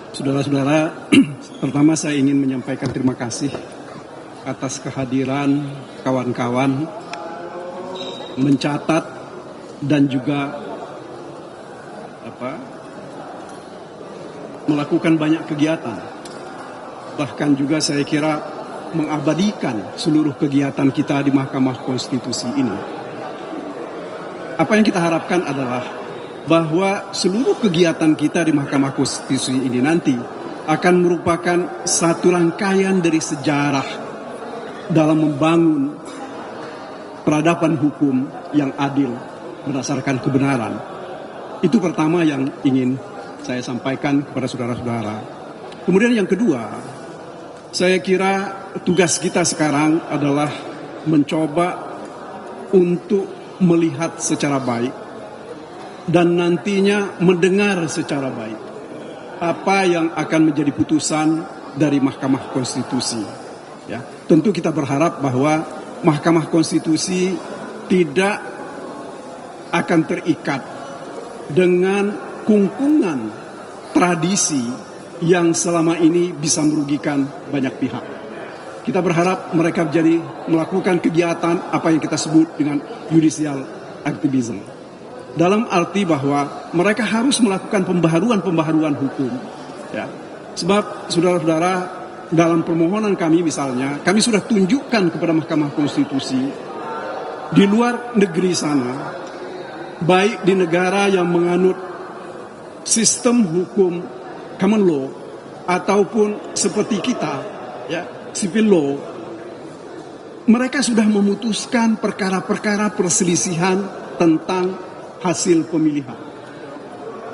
Saudara-saudara, pertama saya ingin menyampaikan terima kasih atas kehadiran kawan-kawan mencatat dan juga melakukan banyak kegiatan. Bahkan juga saya kira mengabadikan seluruh kegiatan kita di Mahkamah Konstitusi ini. Apa yang kita harapkan adalah bahwa seluruh kegiatan kita di Mahkamah Konstitusi ini nanti akan merupakan satu rangkaian dari sejarah dalam membangun peradaban hukum yang adil berdasarkan kebenaran. Itu pertama yang ingin saya sampaikan kepada saudara-saudara. Kemudian yang kedua, saya kira tugas kita sekarang adalah mencoba untuk melihat secara baik dan nantinya mendengar secara baik apa yang akan menjadi putusan dari Mahkamah Konstitusi. Ya, tentu kita berharap bahwa Mahkamah Konstitusi tidak akan terikat dengan kungkungan tradisi yang selama ini bisa merugikan banyak pihak. Kita berharap mereka melakukan kegiatan apa yang kita sebut dengan judicial activism. Dalam arti bahwa mereka harus melakukan pembaharuan hukum. Ya. Sebab saudara-saudara, dalam permohonan kami misalnya, kami sudah tunjukkan kepada Mahkamah Konstitusi di luar negeri sana, baik di negara yang menganut sistem hukum common law ataupun seperti kita, ya, civil law, mereka sudah memutuskan perkara-perkara perselisihan tentang hasil pemilihan.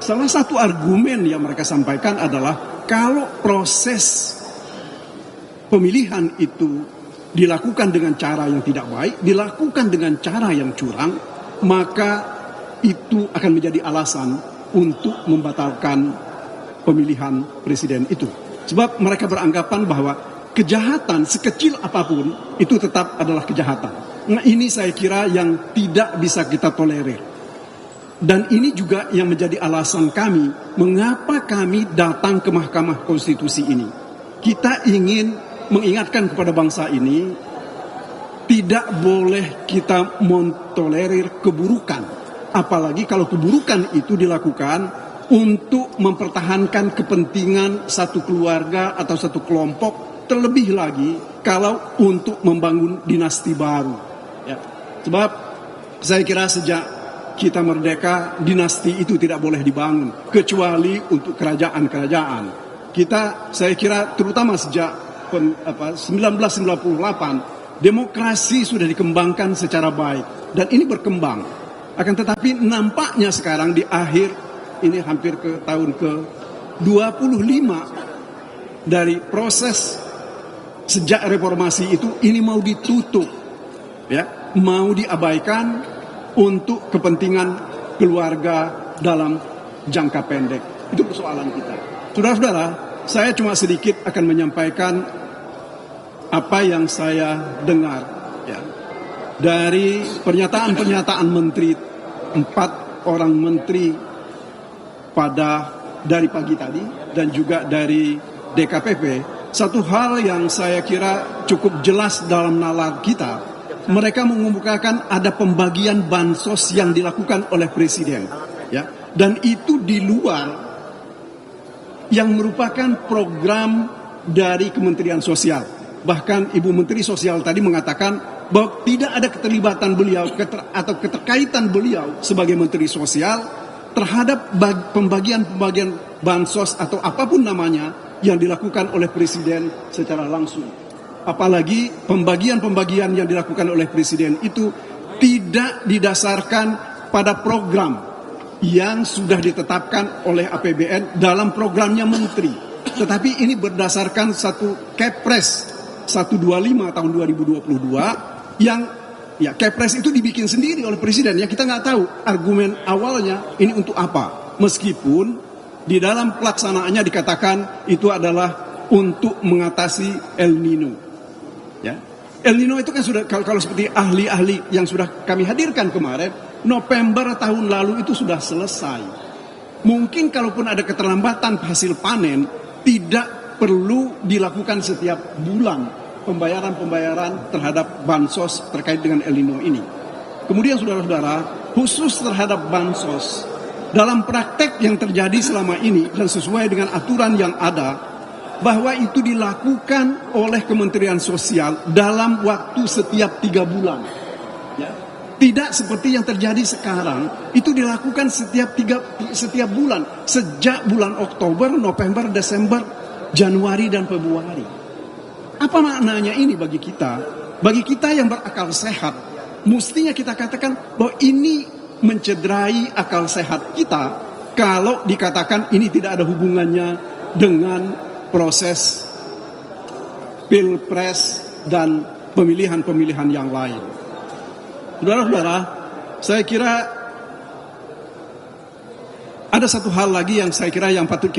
Salah satu argumen yang mereka sampaikan adalah kalau proses pemilihan itu dilakukan dengan cara yang tidak baik, dilakukan dengan cara yang curang, maka itu akan menjadi alasan untuk membatalkan pemilihan presiden itu. Sebab mereka beranggapan bahwa kejahatan sekecil apapun itu tetap adalah kejahatan. Nah, ini saya kira yang tidak bisa kita tolerir. Dan ini juga yang menjadi alasan kami mengapa kami datang ke Mahkamah Konstitusi ini. Kita ingin mengingatkan kepada bangsa ini, tidak boleh kita mentolerir keburukan. Apalagi kalau keburukan itu dilakukan untuk mempertahankan kepentingan satu keluarga atau satu kelompok, terlebih lagi kalau untuk membangun dinasti baru. Ya. Sebab saya kira sejak kita merdeka, dinasti itu tidak boleh dibangun, kecuali untuk kerajaan-kerajaan. Kita, saya kira terutama sejak 1998, demokrasi sudah dikembangkan secara baik. Dan ini berkembang. Akan tetapi nampaknya sekarang di akhir, ini hampir ke tahun ke-25 dari proses sejak reformasi itu, ini mau ditutup, ya, mau diabaikan untuk kepentingan keluarga dalam jangka pendek. Itu persoalan kita. Saudara-saudara, saya cuma sedikit akan menyampaikan apa yang saya dengar, ya, dari pernyataan-pernyataan menteri, 4 orang menteri dari pagi tadi dan juga dari DKPP. Satu hal yang saya kira cukup jelas dalam nalar kita, mereka mengemukakan ada pembagian bansos yang dilakukan oleh presiden, ya, dan itu di luar yang merupakan program dari Kementerian Sosial. Bahkan Ibu Menteri Sosial tadi mengatakan bahwa tidak ada keterlibatan beliau atau keterkaitan beliau sebagai Menteri Sosial terhadap pembagian bansos atau apapun namanya yang dilakukan oleh presiden secara langsung. Apalagi pembagian yang dilakukan oleh presiden itu tidak didasarkan pada program yang sudah ditetapkan oleh APBN dalam programnya menteri. Tetapi ini berdasarkan satu Kepres 125 tahun 2022 yang, ya, Kepres itu dibikin sendiri oleh presiden. Ya, kita nggak tahu argumen awalnya ini untuk apa. Meskipun di dalam pelaksanaannya dikatakan itu adalah untuk mengatasi El Nino. Ya. El Nino itu kan sudah, kalau seperti ahli-ahli yang sudah kami hadirkan kemarin, November tahun lalu itu sudah selesai. Mungkin kalaupun ada keterlambatan hasil panen, tidak perlu dilakukan setiap bulan pembayaran-pembayaran terhadap bansos terkait dengan El Nino ini. Kemudian saudara-saudara, khusus terhadap bansos, dalam praktek yang terjadi selama ini dan sesuai dengan aturan yang ada, bahwa itu dilakukan oleh Kementerian Sosial dalam waktu setiap 3 bulan. Ya. Tidak seperti yang terjadi sekarang, itu dilakukan setiap bulan, sejak bulan Oktober, November, Desember, Januari, dan Februari. Apa maknanya ini bagi kita? Bagi kita yang berakal sehat, mestinya kita katakan bahwa ini mencederai akal sehat kita kalau dikatakan ini tidak ada hubungannya dengan proses pilpres dan pemilihan-pemilihan yang lain. Saudara-saudara, saya kira ada satu hal lagi yang saya kira yang patut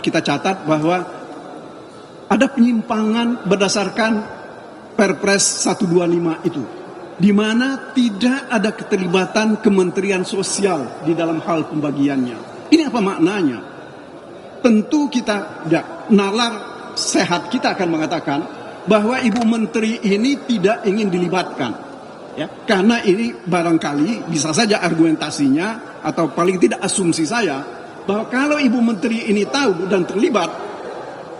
kita catat, bahwa ada penyimpangan berdasarkan Perpres 125 itu, di mana tidak ada keterlibatan Kementerian Sosial di dalam hal pembagiannya. Ini apa maknanya? Tentu kita, nalar sehat kita akan mengatakan bahwa Ibu Menteri ini tidak ingin dilibatkan. Ya, karena ini barangkali bisa saja argumentasinya, atau paling tidak asumsi saya, bahwa kalau Ibu Menteri ini tahu dan terlibat,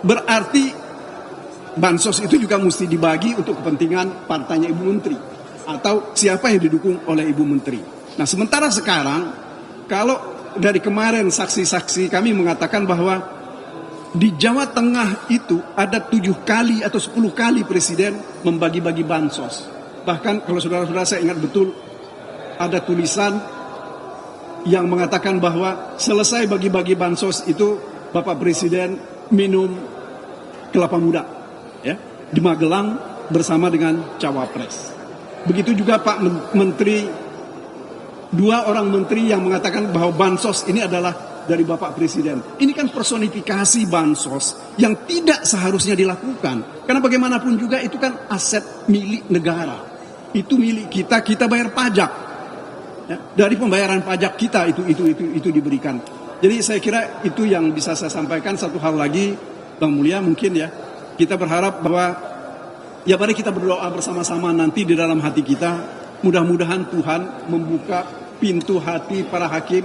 berarti bansos itu juga mesti dibagi untuk kepentingan partainya Ibu Menteri, atau siapa yang didukung oleh Ibu Menteri. Nah, sementara sekarang, kalau dari kemarin saksi-saksi kami mengatakan bahwa di Jawa Tengah itu ada 7 kali atau 10 kali Presiden membagi-bagi bansos. Bahkan kalau saudara-saudara saya ingat betul, ada tulisan yang mengatakan bahwa selesai bagi-bagi bansos itu Bapak Presiden minum kelapa muda, ya, di Magelang bersama dengan Cawapres. Begitu juga Pak Menteri, 2 orang menteri yang mengatakan bahwa bansos ini adalah dari Bapak Presiden. Ini kan personifikasi bansos yang tidak seharusnya dilakukan. Karena bagaimanapun juga itu kan aset milik negara. Itu milik kita, kita bayar pajak. Ya, dari pembayaran pajak kita itu diberikan. Jadi saya kira itu yang bisa saya sampaikan. Satu hal lagi, Bang Mulya, mungkin ya, kita berharap bahwa ya mari kita berdoa bersama-sama nanti di dalam hati kita. Mudah-mudahan Tuhan membuka pintu hati para hakim.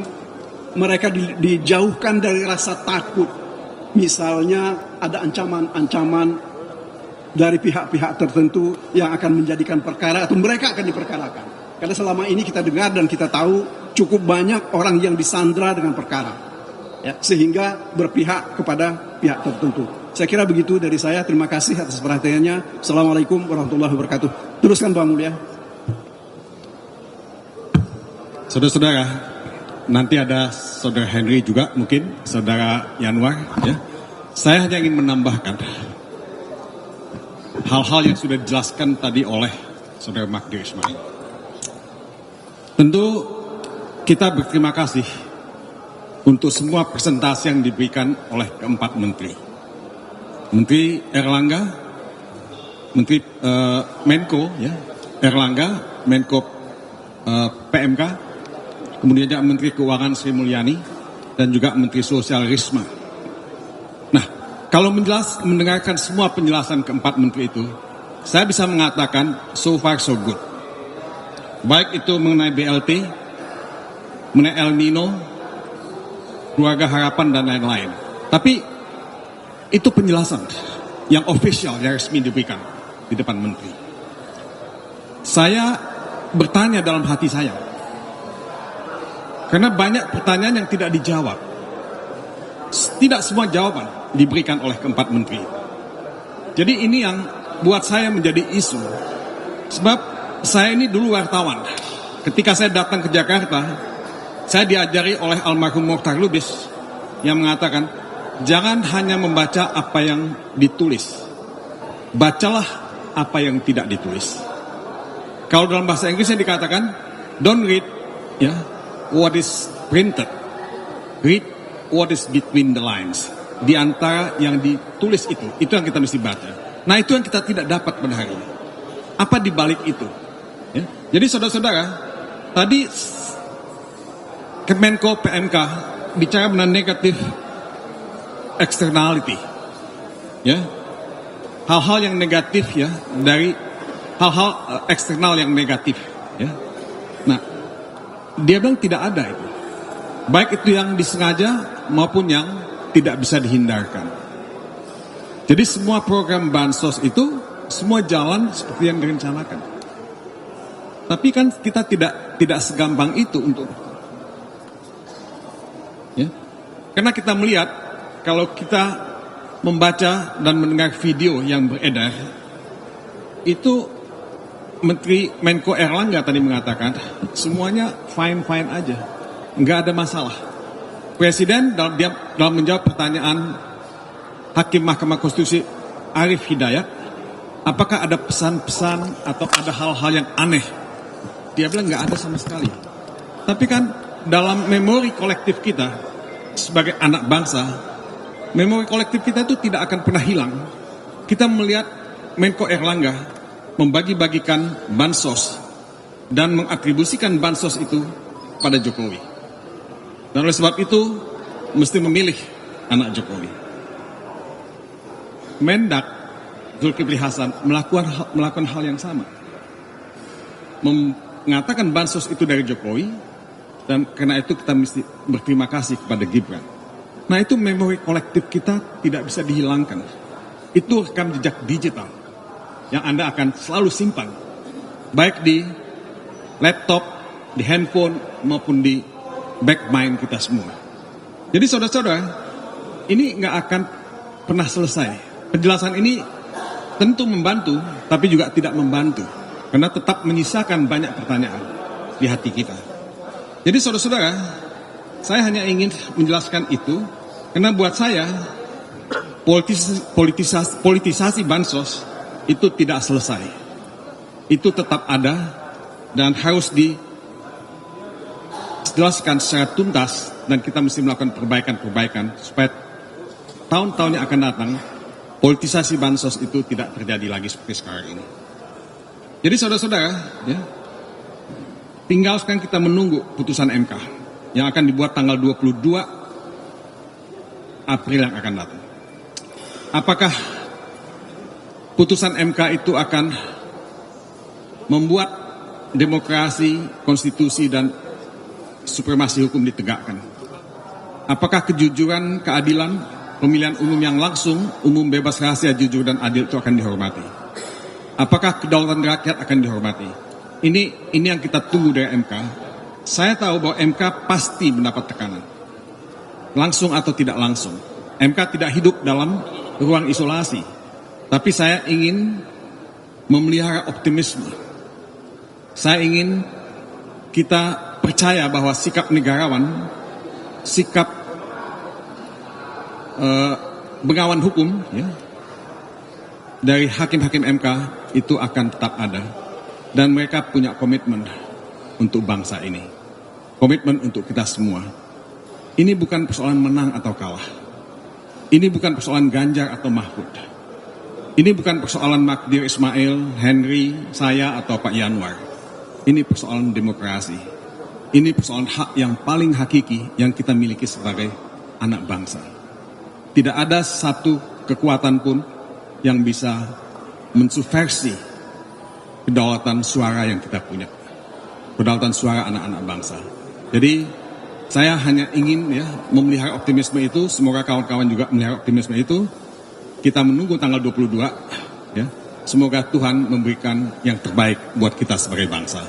Mereka dijauhkan dari rasa takut. Misalnya ada ancaman-ancaman dari pihak-pihak tertentu yang akan menjadikan perkara, atau mereka akan diperkarakan. Karena selama ini kita dengar dan kita tahu cukup banyak orang yang disandra dengan perkara, ya, sehingga berpihak kepada pihak tertentu. Saya kira begitu dari saya. Terima kasih atas perhatiannya. Assalamualaikum warahmatullahi wabarakatuh. Teruskan Bang Mulya. Saudara-saudara, nanti ada Saudara Henry juga, mungkin Saudara Yanwar. Ya. Saya hanya ingin menambahkan hal-hal yang sudah dijelaskan tadi oleh Saudara Magdir Ismail. Tentu kita berterima kasih untuk semua presentasi yang diberikan oleh keempat menteri. Menteri Erlangga, Menteri Menko, ya, Erlangga, Menko PMK, kemudian juga Menteri Keuangan Sri Mulyani, dan juga Menteri Sosial Risma. Kalau mendengarkan semua penjelasan keempat menteri itu, saya bisa mengatakan so far so good. Baik itu mengenai BLT, mengenai El Nino, keluarga harapan, dan lain-lain. Tapi itu penjelasan yang official, yang resmi diberikan di depan menteri. Saya bertanya dalam hati saya, karena banyak pertanyaan yang tidak dijawab. Tidak semua jawaban diberikan oleh keempat menteri. Jadi ini yang buat saya menjadi isu. Sebab saya ini dulu wartawan. Ketika saya datang ke Jakarta, saya diajari oleh almarhum Mokhtar Lubis yang mengatakan, jangan hanya membaca apa yang ditulis, bacalah apa yang tidak ditulis. Kalau dalam bahasa Inggrisnya dikatakan, don't read what is printed, read what is between the lines. Di antara yang ditulis itu yang kita mesti baca. Nah, itu yang kita tidak dapat pada hari ini. Apa di balik itu? Ya. Jadi saudara-saudara, tadi Kemenko PMK bicara mengenai negatif externality, ya, hal-hal yang negatif ya dari hal-hal eksternal yang negatif, ya. Nah, dia bilang tidak ada itu, baik itu yang disengaja maupun yang tidak bisa dihindarkan. Jadi semua program bansos itu semua jalan seperti yang direncanakan. Tapi kan kita tidak segampang itu untuk, ya, karena kita melihat kalau kita membaca dan mendengar video yang beredar, itu Menteri Menko Erlangga tadi mengatakan semuanya fine-fine aja, nggak ada masalah. Presiden dalam menjawab pertanyaan Hakim Mahkamah Konstitusi Arief Hidayat, apakah ada pesan-pesan atau ada hal-hal yang aneh? Dia bilang nggak ada sama sekali. Tapi kan dalam memori kolektif kita sebagai anak bangsa, memori kolektif kita itu tidak akan pernah hilang. Kita melihat Menko Erlangga membagi-bagikan bansos dan mengatribusikan bansos itu pada Jokowi. Dan oleh sebab itu mesti memilih anak Jokowi. Mendak Zulkifli Hasan melakukan hal yang sama, mengatakan bansos itu dari Jokowi, dan karena itu kita mesti berterima kasih kepada Gibran. Nah, itu memori kolektif kita tidak bisa dihilangkan. Itu rekam jejak digital yang Anda akan selalu simpan, baik di laptop, di handphone, maupun di back mind kita semua. Jadi saudara-saudara, ini nggak akan pernah selesai. Penjelasan ini tentu membantu, tapi juga tidak membantu, karena tetap menyisakan banyak pertanyaan di hati kita. Jadi saudara-saudara, saya hanya ingin menjelaskan itu, karena buat saya politisasi bansos itu tidak selesai. Itu tetap ada dan harus dijelaskan secara tuntas, dan kita mesti melakukan perbaikan-perbaikan supaya tahun-tahun yang akan datang politisasi bansos itu tidak terjadi lagi seperti sekarang ini. Jadi saudara-saudara, ya, tinggal sekarang kita menunggu putusan MK yang akan dibuat tanggal 22 April yang akan datang. Apakah putusan MK itu akan membuat demokrasi, konstitusi, dan supremasi hukum ditegakkan? Apakah kejujuran, keadilan, pemilihan umum yang langsung, umum, bebas, rahasia, jujur, dan adil itu akan dihormati? Apakah kedaulatan rakyat akan dihormati? Ini yang kita tunggu dari MK. Saya tahu bahwa MK pasti mendapat tekanan, langsung atau tidak langsung. MK tidak hidup dalam ruang isolasi. Tapi saya ingin memelihara optimisme. Saya ingin kita percaya bahwa sikap negarawan, sikap bengawan hukum, ya, dari hakim-hakim MK itu akan tetap ada. Dan mereka punya komitmen untuk bangsa ini. Komitmen untuk kita semua. Ini bukan persoalan menang atau kalah. Ini bukan persoalan Ganjar atau Mahfud. Ini bukan persoalan Magdir Ismail, Henry, saya, atau Pak Yanwar. Ini persoalan demokrasi. Ini persoalan hak yang paling hakiki yang kita miliki sebagai anak bangsa. Tidak ada satu kekuatan pun yang bisa mensubversi kedaulatan suara yang kita punya. Kedaulatan suara anak-anak bangsa. Jadi saya hanya ingin, ya, memelihara optimisme itu. Semoga kawan-kawan juga memelihara optimisme itu. Kita menunggu tanggal 22, ya. Semoga Tuhan memberikan yang terbaik buat kita sebagai bangsa.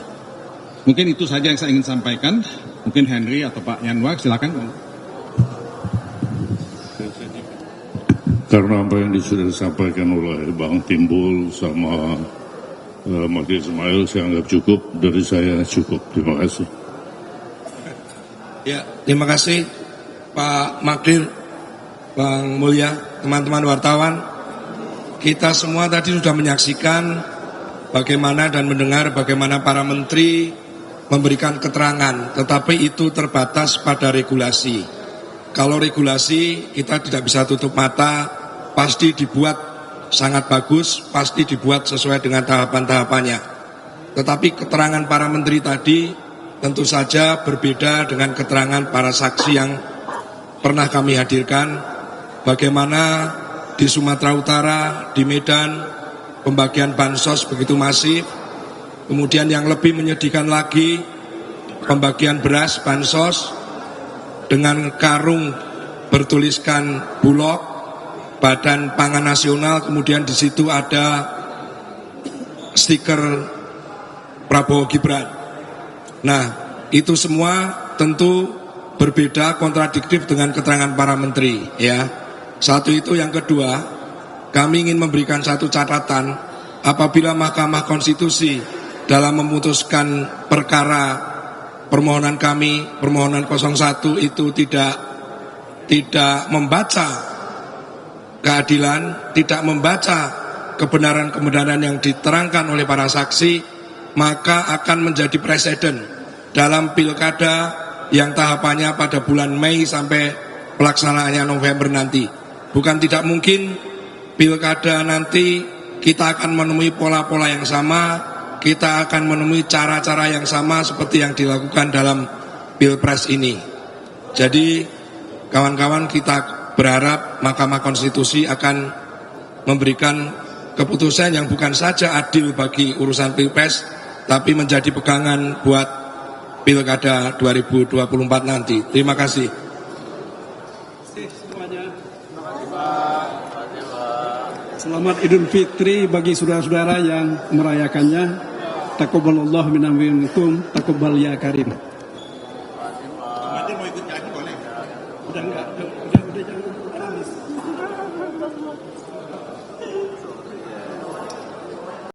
Mungkin itu saja yang saya ingin sampaikan. Mungkin Henry atau Pak Yanwar, silakan. Karena apa yang sudah disampaikan oleh Bang Timbul sama Magdir Ismail, saya anggap cukup. Dari saya cukup. Terima kasih. Ya, terima kasih Pak Magdir, Bang Mulya, teman-teman wartawan. Kita semua tadi sudah menyaksikan bagaimana dan mendengar bagaimana para menteri memberikan keterangan, tetapi itu terbatas pada regulasi. Kalau regulasi kita tidak bisa tutup mata, pasti dibuat sangat bagus, pasti dibuat sesuai dengan tahapan-tahapannya. Tetapi keterangan para menteri tadi tentu saja berbeda dengan keterangan para saksi yang pernah kami hadirkan, bagaimana di Sumatera Utara, di Medan, pembagian bansos begitu masif. Kemudian yang lebih menyedihkan lagi, pembagian beras bansos dengan karung bertuliskan Bulog, Badan Pangan Nasional, kemudian di situ ada stiker Prabowo Gibran. Nah, itu semua tentu berbeda, kontradiktif dengan keterangan para menteri, ya. Satu itu. Yang kedua, kami ingin memberikan satu catatan, apabila Mahkamah Konstitusi dalam memutuskan perkara permohonan kami, permohonan 01 itu tidak membaca keadilan, tidak membaca kebenaran-kebenaran yang diterangkan oleh para saksi, maka akan menjadi presiden dalam pilkada yang tahapannya pada bulan Mei sampai pelaksanaannya November nanti. Bukan tidak mungkin pilkada nanti kita akan menemui pola-pola yang sama, kita akan menemui cara-cara yang sama seperti yang dilakukan dalam Pilpres ini. Jadi kawan-kawan, kita berharap Mahkamah Konstitusi akan memberikan keputusan yang bukan saja adil bagi urusan Pilpres, tapi menjadi pegangan buat Pilkada 2024 nanti. Terima kasih. Selamat Idul Fitri bagi saudara-saudara yang merayakannya. Taqabbalallahu minna wa minkum, taqabbal ya karim.